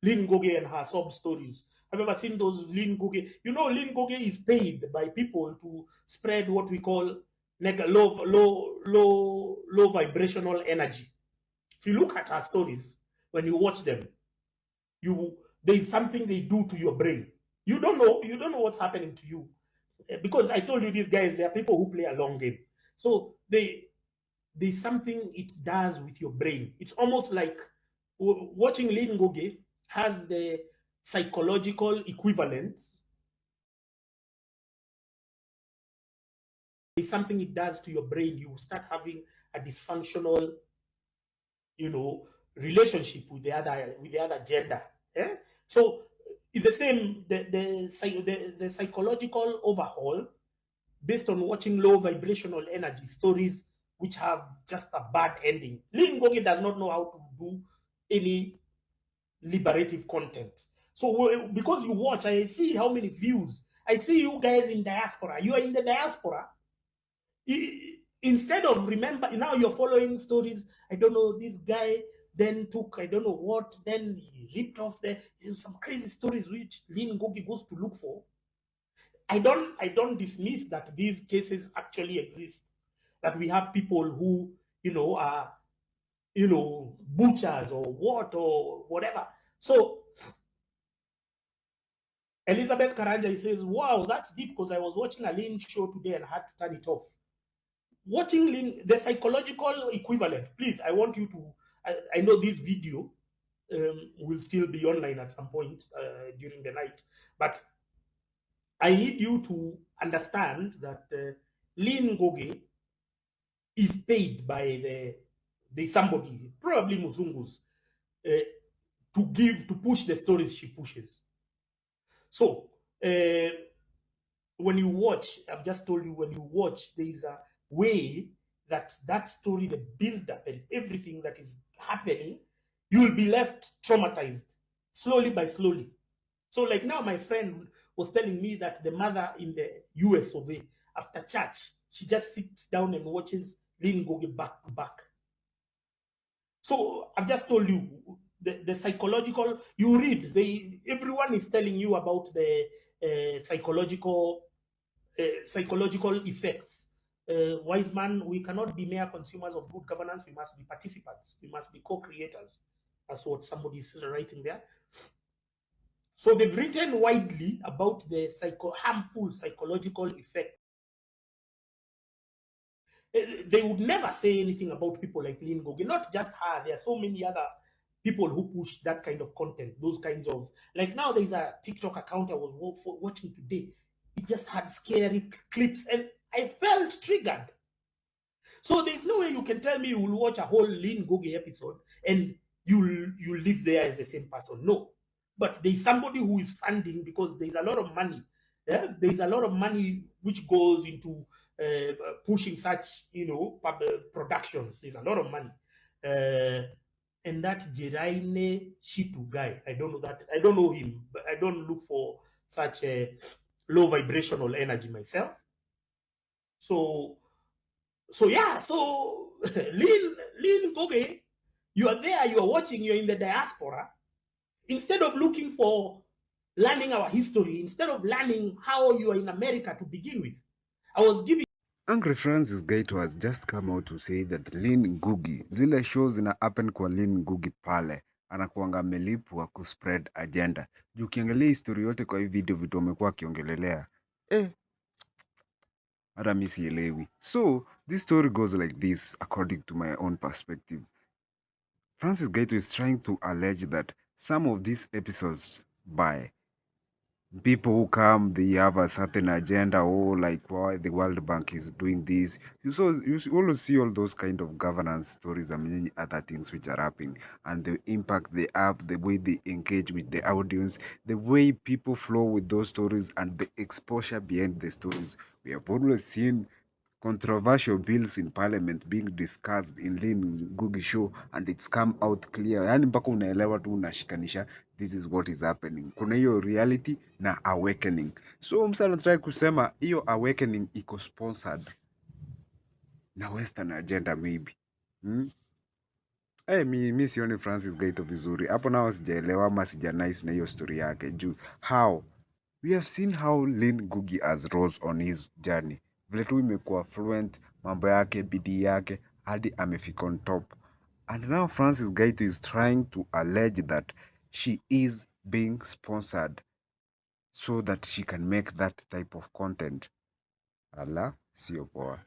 Lynn Ngugi and her sob stories. Have you ever seen those Lynn Ngugi? You know, Lynn Ngugi is paid by people to spread what we call low vibrational energy. If you look at her stories, when you watch them, there is something they do to your brain. You don't know what's happening to you. Because I told you these guys, there are people who play a long game. So there's something it does with your brain. It's almost like watching Lynn Ngugi has the psychological equivalent. It's something it does to your brain. You start having a dysfunctional, relationship with the other gender. Eh? So it's the same. The psychological overhaul based on watching low vibrational energy stories which have just a bad ending. Lynn Ngugi does not know how to do any liberative content. So because you watch, I see how many views. I see you guys in diaspora. You are in the diaspora. Instead of remember, now you're following stories. I don't know, this guy then took, I don't know what, then he ripped off some crazy stories which Lynn Ngugi goes to look for. I don't dismiss that these cases actually exist. That we have people who, are, butchers or what or whatever. So Elizabeth Karanja says, wow, that's deep because I was watching a Lynn show today and had to turn it off. Watching Lynn, the psychological equivalent, please, I want you to, I know this video will still be online at some point during the night, but I need you to understand that Lynn Ngugi is paid by somebody, probably Muzungus, to push the stories she pushes. So when you watch, I've just told you, when you watch, there is a way that story, the build-up and everything that is happening, you will be left traumatized slowly by slowly. So like now my friend was telling me that the mother in the US of A, after church, she just sits down and watches Lynn Ngugi back to back. So I've just told you the psychological, you read, everyone is telling you about the psychological effects. Wiseman, we cannot be mere consumers of good governance. We must be participants. We must be co-creators. That's what somebody is writing there. So they've written widely about the harmful psychological effect. They would never say anything about people like Lynn Ngugi. Not just her. There are so many other people who push that kind of content. Those kinds of, like now there's a TikTok account I was watching today. It just had scary clips and I felt triggered. So there's no way you can tell me you will watch a whole Lynn Ngugi episode and you live there as the same person. No. But there's somebody who is funding because there's a lot of money. Yeah? There's a lot of money which goes into pushing such, productions. There's a lot of money. And that Jeraine Shitu guy, I don't know that. I don't know him, but I don't look for such a low vibrational energy myself. So yeah, so Lynn Ngugi, you are there, you are watching, you're in the diaspora. Instead of looking for learning our history, instead of learning how you are in America to begin with, I was giving. Angry Francis Gaitho has just come out to say that Lynn Ngugi, zile shows zina happen kwa Lynn Ngugi pale, anakuanga amelipwa kuspread agenda. Juu ukiangalia history yote kwa hii video vitu wamekuwa akiongelelea, hata mimi sielewi. So, this story goes like this according to my own perspective. Francis Gaitho is trying to allege that some of these episodes by people who come, they have a certain agenda, or like why the World Bank is doing this. You always see all those kind of governance stories and many other things which are happening, and the impact they have, the way they engage with the audience, the way people flow with those stories, and the exposure behind the stories. We have always seen controversial bills in parliament being discussed in Lynn Ngugi show, and it's come out clear. Yani mpaka unaelewa tu, unashikanisha, this is what is happening. Kuna hiyo reality na awakening. So msa anataka kusema hiyo awakening iko sponsored na western agenda maybe. Mi sioni Francis Gaito vizuri hapo, nao sijaelewa ama sija nice na hiyo story yake juu how we have seen how Lynn Ngugi has rose on his journey, vile tu imekuwa fluent, mambo yake, bidii yake hadi amefika on top, and now Francis Gaito is trying to allege that she is being sponsored so that she can make that type of content. Ala, sio poa.